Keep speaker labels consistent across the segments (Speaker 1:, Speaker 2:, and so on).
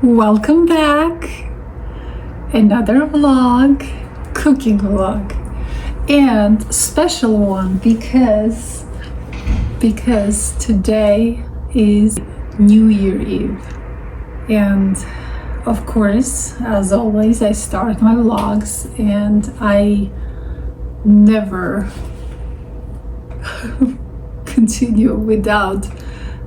Speaker 1: Welcome back. Another vlog, cooking vlog, and special one because today is New Year Eve, and of course, as always, I start my vlogs and I never continue without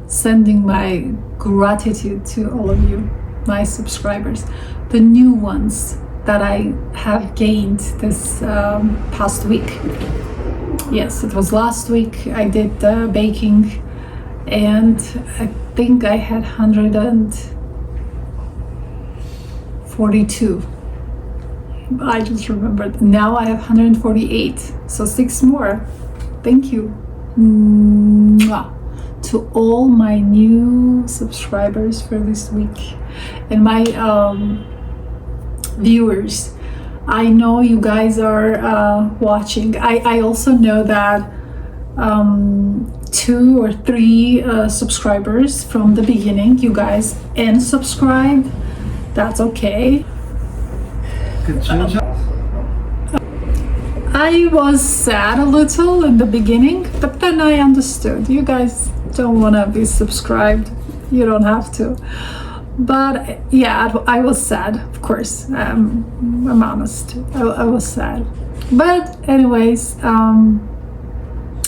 Speaker 1: sending my gratitude to all of you, my subscribers, the new ones that I have gained this past week. Yes, it was last week I did baking, and I think I had 142. I just remembered. Now I have 148, so 6 more. Thank you. Mwah. To all my new subscribers for this week and my viewers. I know you guys are watching. I also know that 2 or 3 subscribers from the beginning, you guys unsubscribed. That's okay. I was sad a little in the beginning, but then I understood. You guys don't want to be subscribed. You don't have to. But yeah, I was sad, of course. I'm honest. I was sad. But anyways,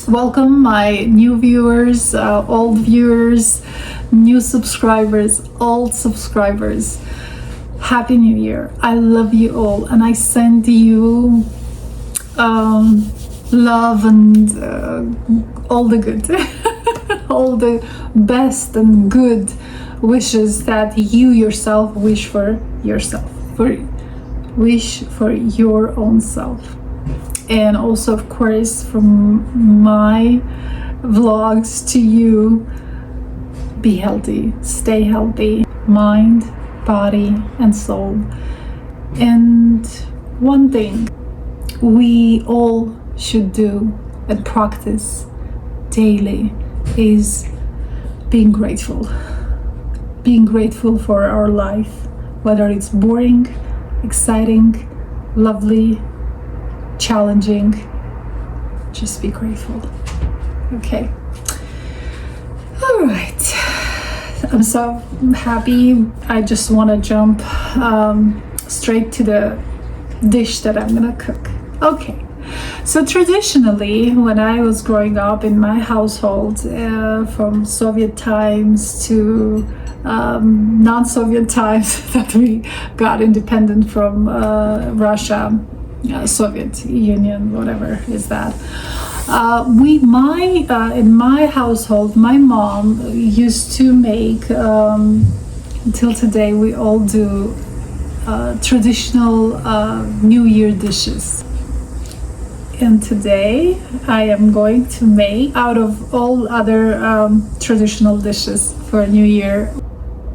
Speaker 1: welcome my new viewers, old viewers, new subscribers, old subscribers. Happy New Year. I love you all, and I send you love and all the good all the best and good wishes that you yourself wish for yourself, wish for your own self. And also, of course, from my vlogs to you, be healthy, stay healthy, mind, body and soul. And one thing we all should do and practice daily is being grateful. Being grateful for our life, whether it's boring, exciting, lovely, challenging. Just be grateful. Okay. All right. I'm so happy. I just want to jump straight to the dish that I'm gonna cook. Okay. So traditionally, when I was growing up in my household, from Soviet times to non-Soviet times that we got independent from Russia, Soviet Union, whatever is that. In my household, my mom used to make, until today, we all do traditional New Year dishes. And today I am going to make, out of all other traditional dishes for New Year,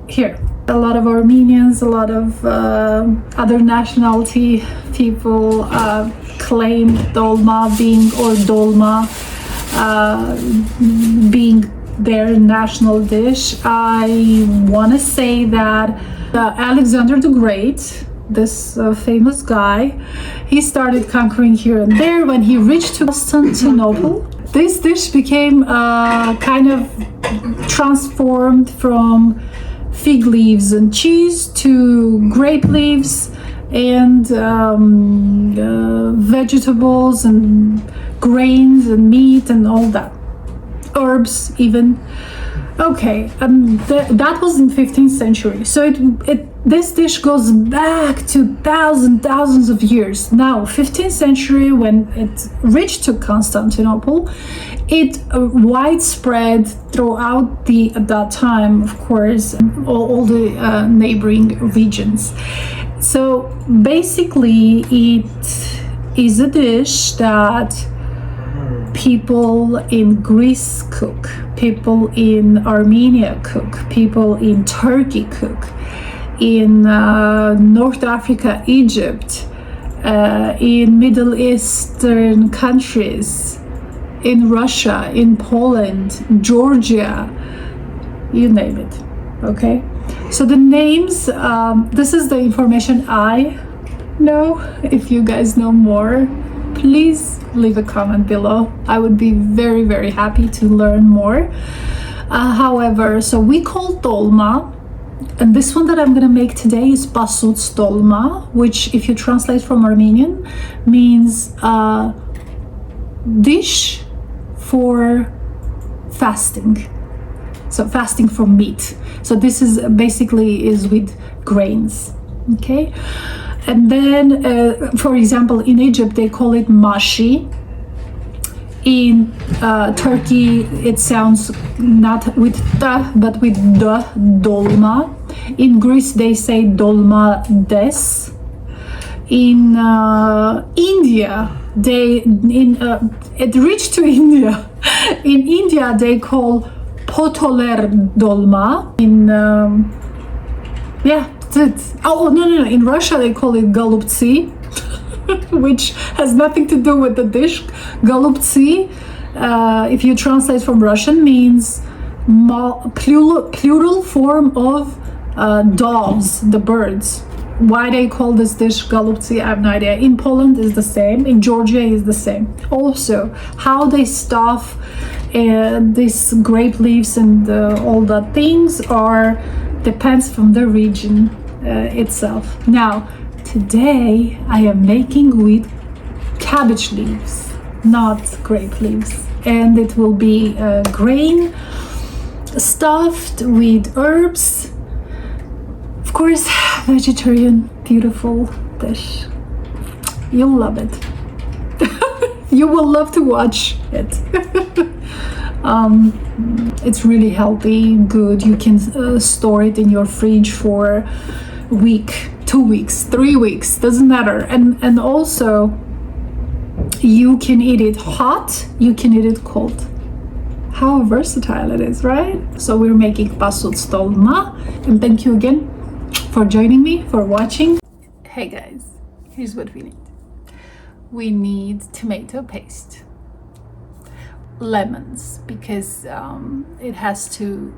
Speaker 1: here. A lot of Armenians, a lot of other nationality people claim dolma being their national dish. I want to say that Alexander the Great, this famous guy, he started conquering here and there. When he reached to Constantinople, this dish became kind of transformed from fig leaves and cheese to grape leaves and vegetables and grains and meat and all that, herbs even. Okay, that was in 15th century. So this dish goes back to thousands of years. Now, 15th century, when it reached to Constantinople, it widespread throughout at that time, of course, all the neighboring regions. So basically, it is a dish that people in Greece cook, people in Armenia cook, people in Turkey cook, in North Africa, Egypt, in Middle Eastern countries, in Russia, in Poland, Georgia, you name it, okay? So the names, this is the information I know. If you guys know more, please leave a comment below. I would be very, very happy to learn more. However, so we call Tolma, and this one that I'm gonna make today is Pasuts Tolma, which if you translate from Armenian means dish for fasting. So fasting from meat. So this is basically is with grains, okay? And then, for example, in Egypt, they call it mashi. In Turkey, it sounds not with ta, but with da, dolma. In Greece, they say dolma des. In India, it reached to India. In India, they call potoler dolma. In oh no, in Russia they call it golubtsi, which has nothing to do with the dish. Golubtsi, if you translate from Russian, means plural form of doves, the birds. Why they call this dish golubtsi, I have no idea. In Poland is the same, in Georgia is the same. Also, how they stuff these grape leaves and all the things depends from the region itself. Now, today I am making with cabbage leaves, not grape leaves. And it will be grain stuffed with herbs. Of course, vegetarian, beautiful dish. You'll love it. You will love to watch it. It's really healthy, good. You can store it in your fridge for a week, 2 weeks, 3 weeks, doesn't matter. And also, you can eat it hot, you can eat it cold. How versatile it is, right? So we're making Pasuts Tolma, and thank you again for joining me, for watching. Hey guys, here's what we need. We need tomato paste, lemons, because it has to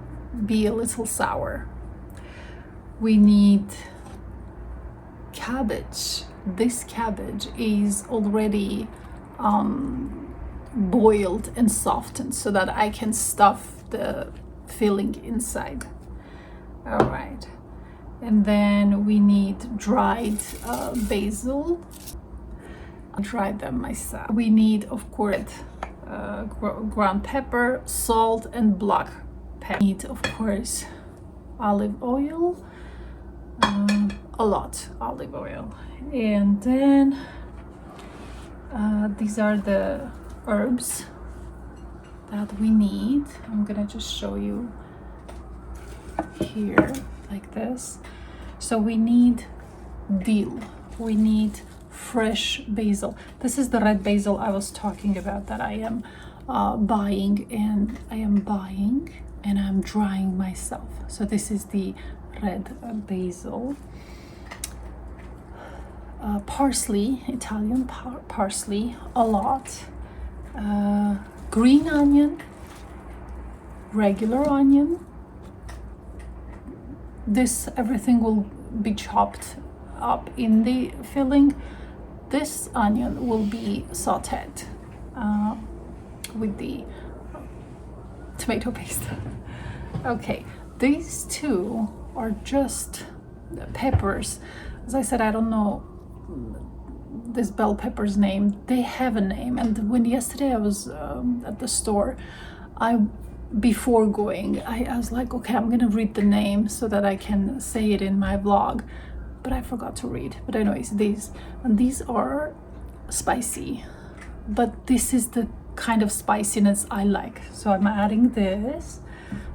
Speaker 1: be a little sour. We need cabbage. This cabbage is already boiled and softened so that I can stuff the filling inside. All right. And then we need dried basil. I dried them myself. We need, of course, ground pepper, salt, and black pepper. We need, of course, olive oil, a lot olive oil. And then these are the herbs that we need. I'm gonna just show you here like this. So we need dill, we need fresh basil. This is the red basil I was talking about that I am buying and I'm drying myself. So this is the red basil. Parsley, Italian parsley, a lot. Green onion, regular onion. This everything will be chopped up in the filling. This onion will be sauteed with the tomato paste. Okay, these two are just peppers. As I said, I don't know this bell pepper's name. They have a name, and when yesterday I was at the store, before going, I was like, okay, I'm gonna read the name so that I can say it in my vlog, but I forgot to read. But anyways, these are spicy, but this is the kind of spiciness I like, so I'm adding this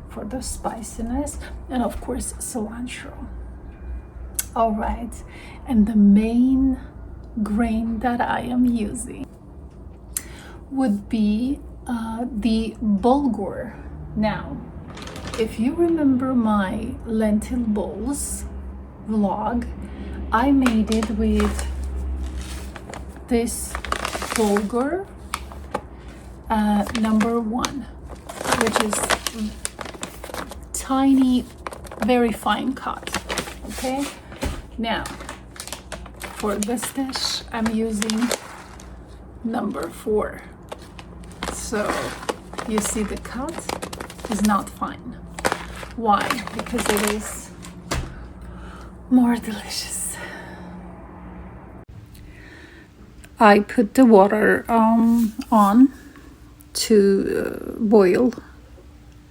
Speaker 1: for the spiciness, and of course cilantro. All right, and the main grain that I am using would be the bulgur. Now, if you remember my lentil bowls vlog, I made it with this bulgur number 1, which is tiny very fine cut. Okay, now for this dish I'm using number 4. So you see the cut is not fine. Why? Because it is more delicious. I put the water on to boil.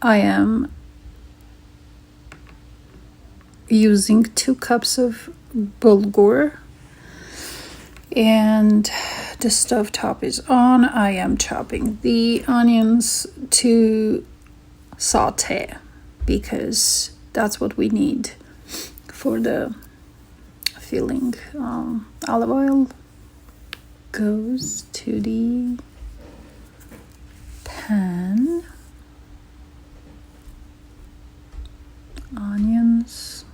Speaker 1: I am using 2 cups of bulgur, and the stove top is on. I am chopping the onions to saute because that's what we need for the filling. Olive oil goes to the pan. Onions.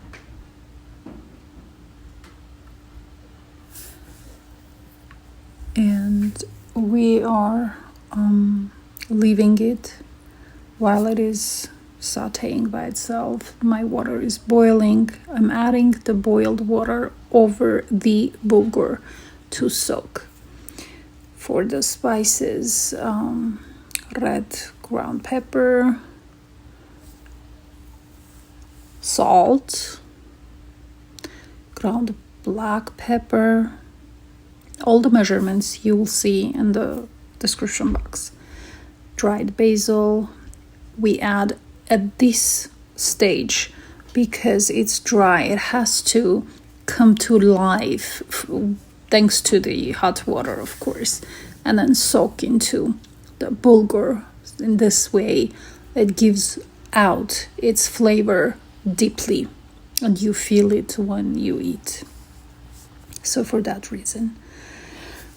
Speaker 1: And we are leaving it while it is sauteing by itself. My water is boiling. I'm adding the boiled water over the bulgur to soak. For the spices, red ground pepper, salt, ground black pepper, all the measurements you will see in the description box. Dried basil, we add at this stage because it's dry. It has to come to life thanks to the hot water, of course, and then soak into the bulgur. In this way, it gives out its flavor deeply, and you feel it when you eat. So for that reason.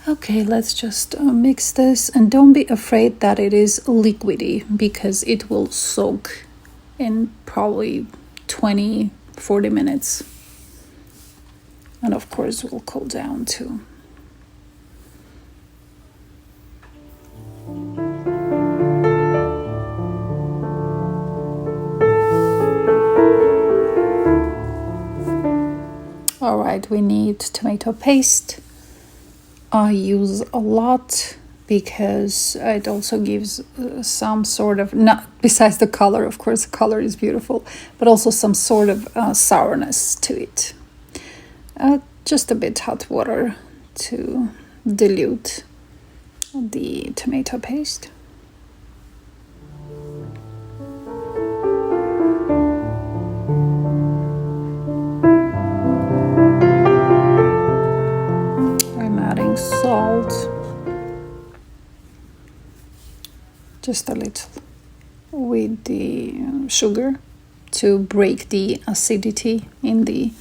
Speaker 1: Okay, let's just mix this, and don't be afraid that it is liquidy because it will soak in probably 20-40 minutes, and of course will cool down too. All right, we need tomato paste. I use a lot because it also gives some sort of, not besides the color, of course, the color is beautiful, but also some sort of sourness to it. Just a bit hot water to dilute the tomato paste. Salt, just a little, with the sugar to break the acidity in the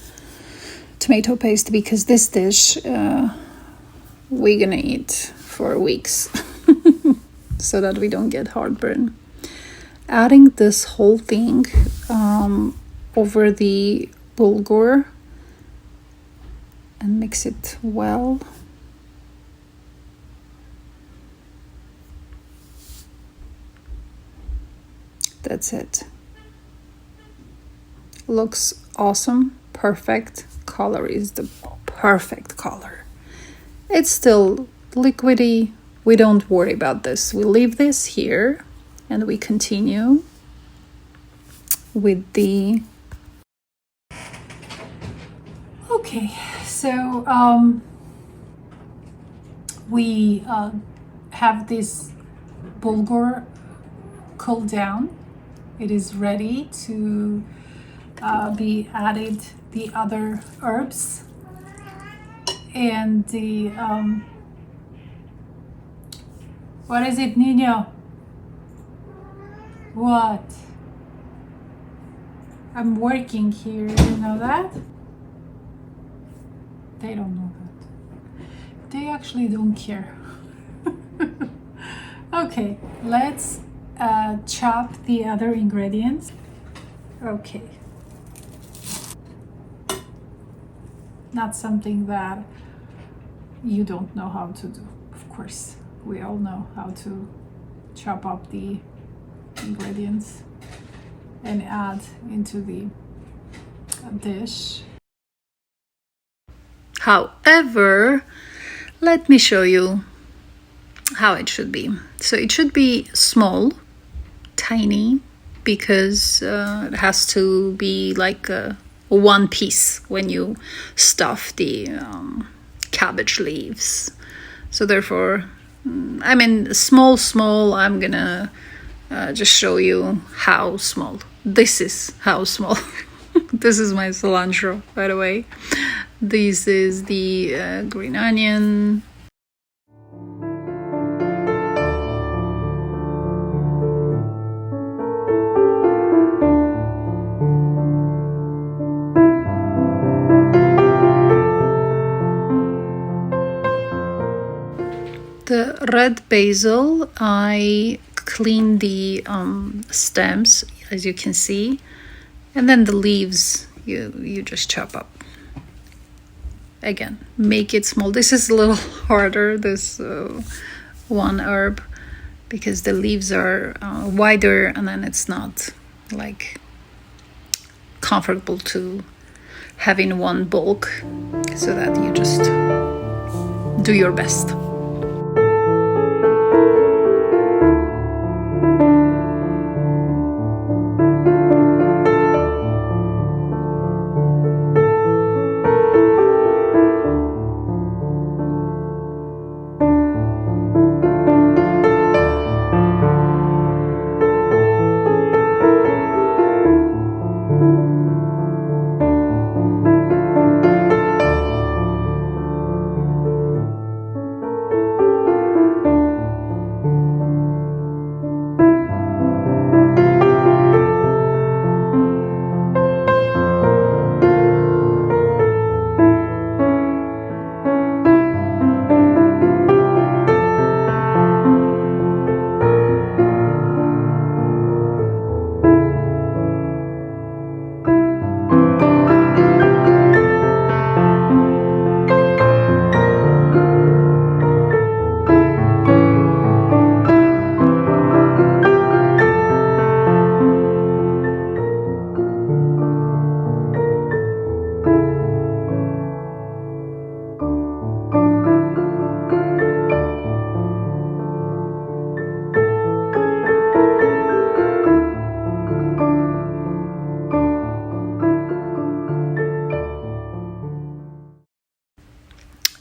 Speaker 1: tomato paste, because this dish we're gonna eat for weeks so that we don't get heartburn. Adding this whole thing over the bulgur and mix it well. That's it. Looks awesome. Perfect. Color is the perfect color. It's still liquidy. We don't worry about this. We leave this here and we continue with the... Okay, so we have this bulgur cool down. It is ready to be added the other herbs and the what is it, Nino? What? I'm working here, you know that? They don't know that. They actually don't care. Okay, let's chop the other ingredients. Okay. Not something that you don't know how to do. Of course, we all know how to chop up the ingredients and add into the dish.
Speaker 2: However, let me show you how it should be. So it should be small, tiny, because it has to be like one piece when you stuff the cabbage leaves. So therefore, I mean, small, I'm gonna just show you how small. This is how small. This is my cilantro, by the way. This is the green onion. The red basil, I clean the stems, as you can see, and then the leaves you just chop up. Again, make it small. This is a little harder, this one herb, because the leaves are wider, and then it's not like comfortable to have in one bulk, so that you just do your best.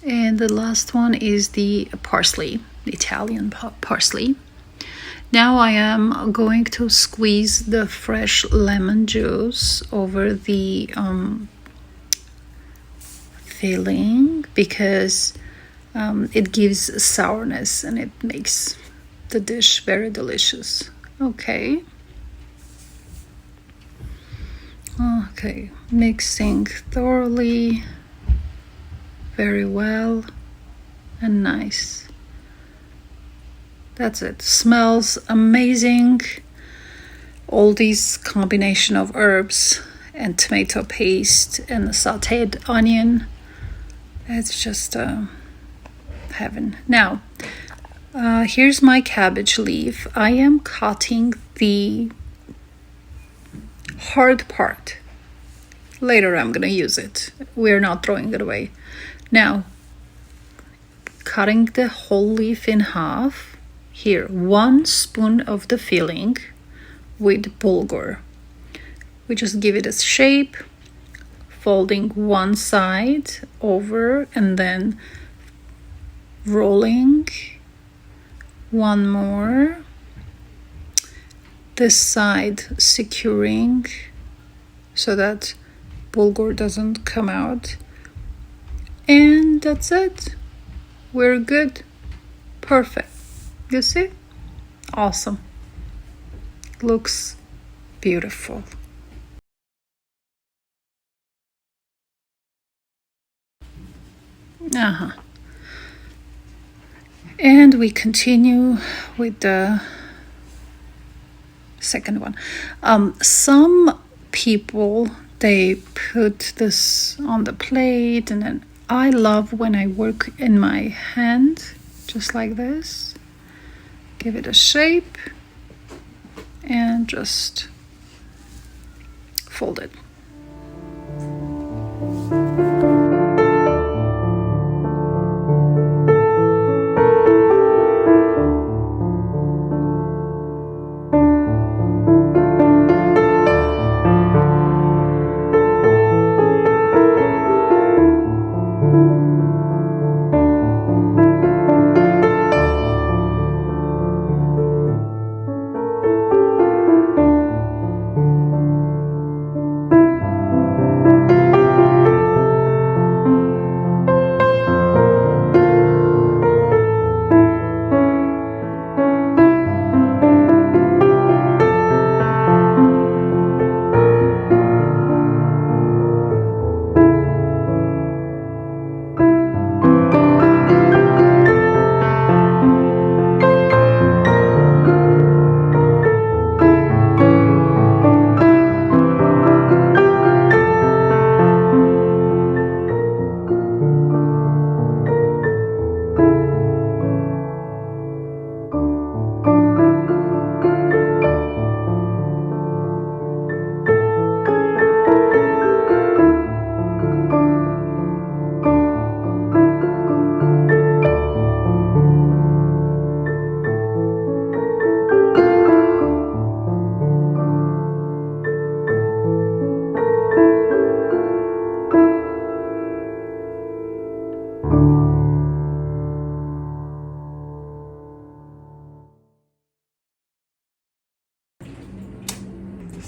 Speaker 2: And the last one is the parsley, the Italian parsley. Now I am going to squeeze the fresh lemon juice over the filling, because it gives sourness and it makes the dish very delicious. Okay, mixing thoroughly, very well and nice. That's it. Smells amazing. All these combination of herbs and tomato paste and the sauteed onion, it's just heaven. Now, here's my cabbage leaf. I am cutting the hard part. Later I'm gonna use it. We're not throwing it away. Now, cutting the whole leaf in half. Here, 1 spoon of the filling with bulgur. We just give it a shape, folding one side over and then rolling one more. This side securing so that bulgur doesn't come out. And that's it. We're good. Perfect. You see? Awesome. Looks beautiful. And we continue with the second one. Some people, they put this on the plate, and then I love when I work in my hand, just like this. Give it a shape and just fold it.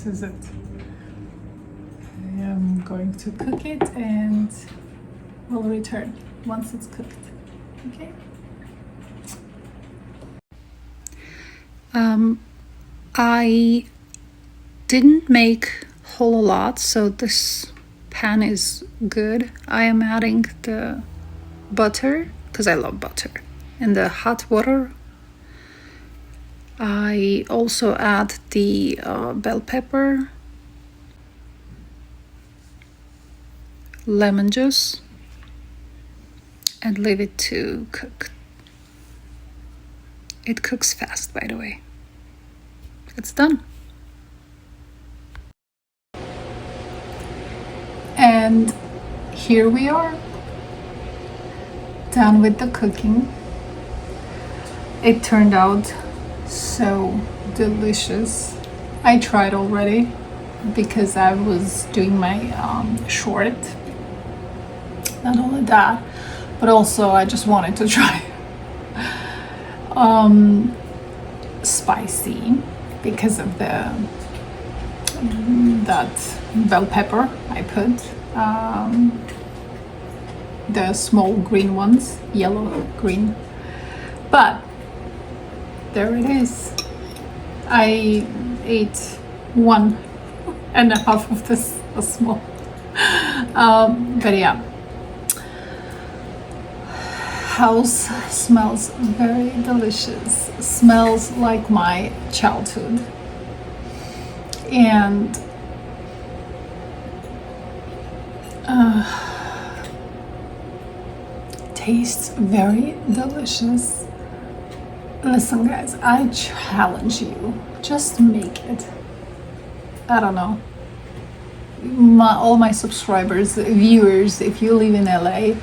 Speaker 1: This is it. I am going to cook it and we'll return once it's cooked. Okay?
Speaker 2: I didn't make whole a lot, so this pan is good. I am adding the butter because I love butter and the hot water. I also add the bell pepper, lemon juice, and leave it to cook. It cooks fast, by the way. It's done.
Speaker 1: And here we are, done with the cooking. It turned out so delicious. I tried already because I was doing my short. Not only that, but also I just wanted to try spicy because of that bell pepper I put, the small green ones, yellow green, but there it is. I ate 1.5 of this small, but yeah, house smells very delicious, smells like my childhood, and tastes very delicious. Listen guys, I challenge you, just make it. I don't know, all my subscribers, viewers, if you live in LA,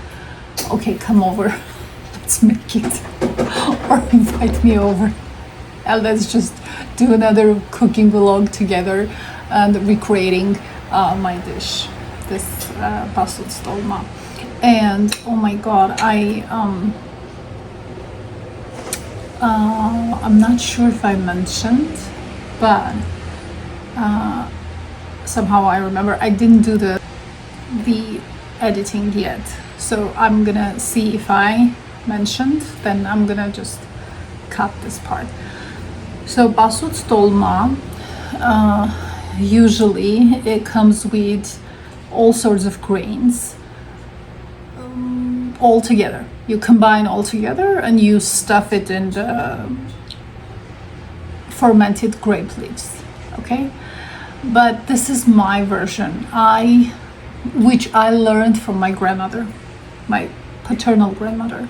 Speaker 1: okay, come over, let's make it, or invite me over and let's just do another cooking vlog together and recreating my dish, this Pasuts Tolma. And oh my god, I'm not sure if I mentioned, but somehow I remember I didn't do the editing yet, so I'm gonna see if I mentioned, then I'm gonna just cut this part. So Pasuts Tolma, usually it comes with all sorts of grains all together. You combine all together and you stuff it in the fermented grape leaves, okay? But this is my version, which I learned from my grandmother, my paternal grandmother.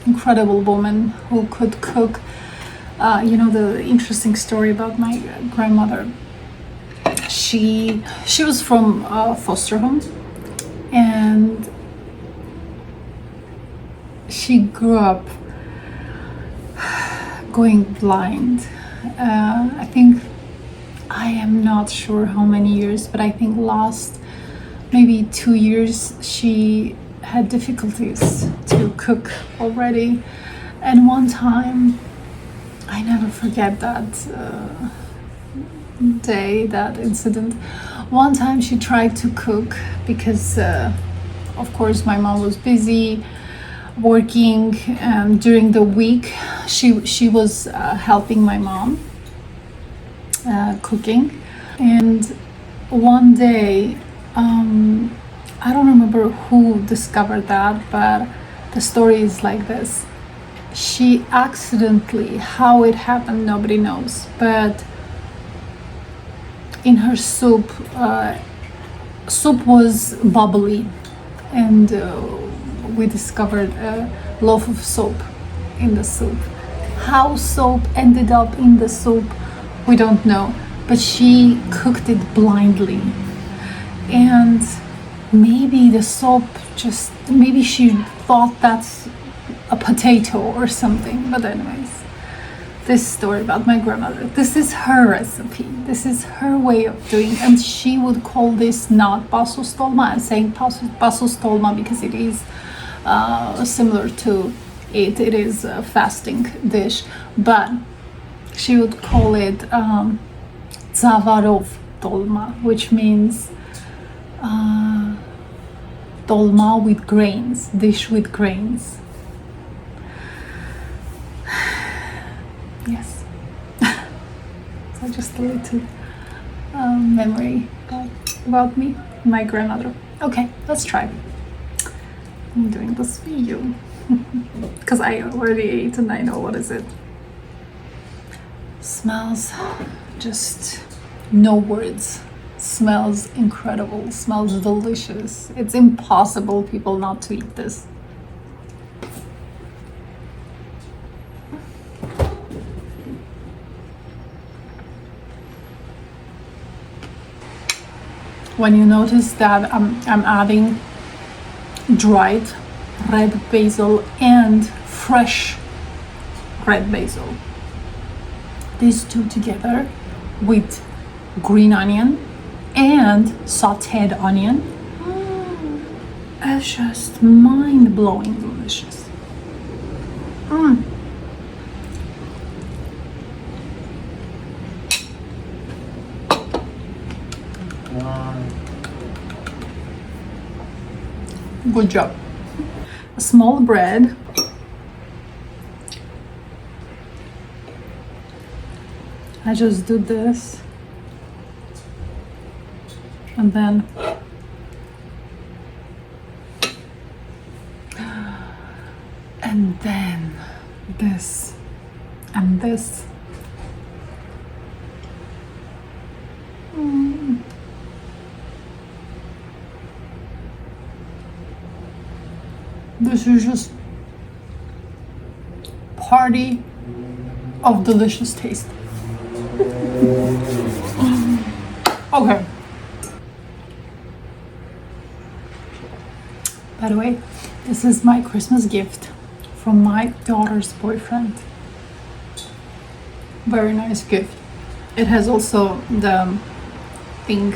Speaker 1: Incredible woman who could cook. You know the interesting story about my grandmother. She was from foster home, and she grew up going blind. I think, I am not sure how many years, but I think last maybe 2 years she had difficulties to cook already. And one time, I never forget that day, that incident. One time she tried to cook because of course my mom was busy working, during the week she was helping my mom cooking. And one day, I don't remember who discovered that, but the story is like this. She accidentally, how it happened nobody knows, but in her soup, soup was bubbly, and we discovered a loaf of soap in the soup. How soap ended up in the soup, we don't know, but she cooked it blindly. And maybe the soap just, maybe she thought that's a potato or something. But anyways, this story about my grandmother, this is her recipe, this is her way of doing, and she would call this not Pasuts Tolma. I'm saying Pasuts Tolma because it is similar to it. It is a fasting dish, but she would call it Zavarov Tolma, which means dolma with grains, dish with grains. Yes. So just a little memory about me, my grandmother. Okay, let's try. I'm doing this for you because I already ate and I know what is it. Smells just no words. Smells incredible, smells delicious. It's impossible, people, not to eat this. When you notice that I'm adding dried red basil and fresh red basil, these two together with green onion and sauteed onion, it's just mind-blowing delicious. Good job. A small bread. I just do this, and then this and this. This is just party of delicious taste. Okay. By the way, this is my Christmas gift from my daughter's boyfriend. Very nice gift. It has also the thing,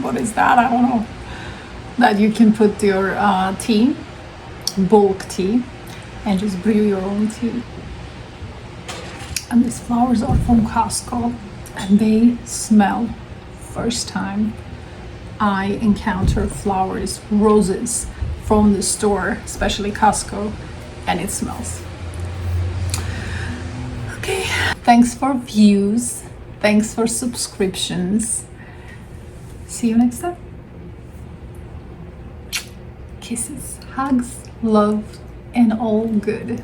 Speaker 1: what is that? I don't know. That you can put your tea, bulk tea, and just brew your own tea. And these flowers are from Costco, and they smell, first time I encounter flowers, roses from the store, especially Costco, and it smells. Okay, thanks for views, thanks for subscriptions. See you next time. Kisses, hugs, love, and all good.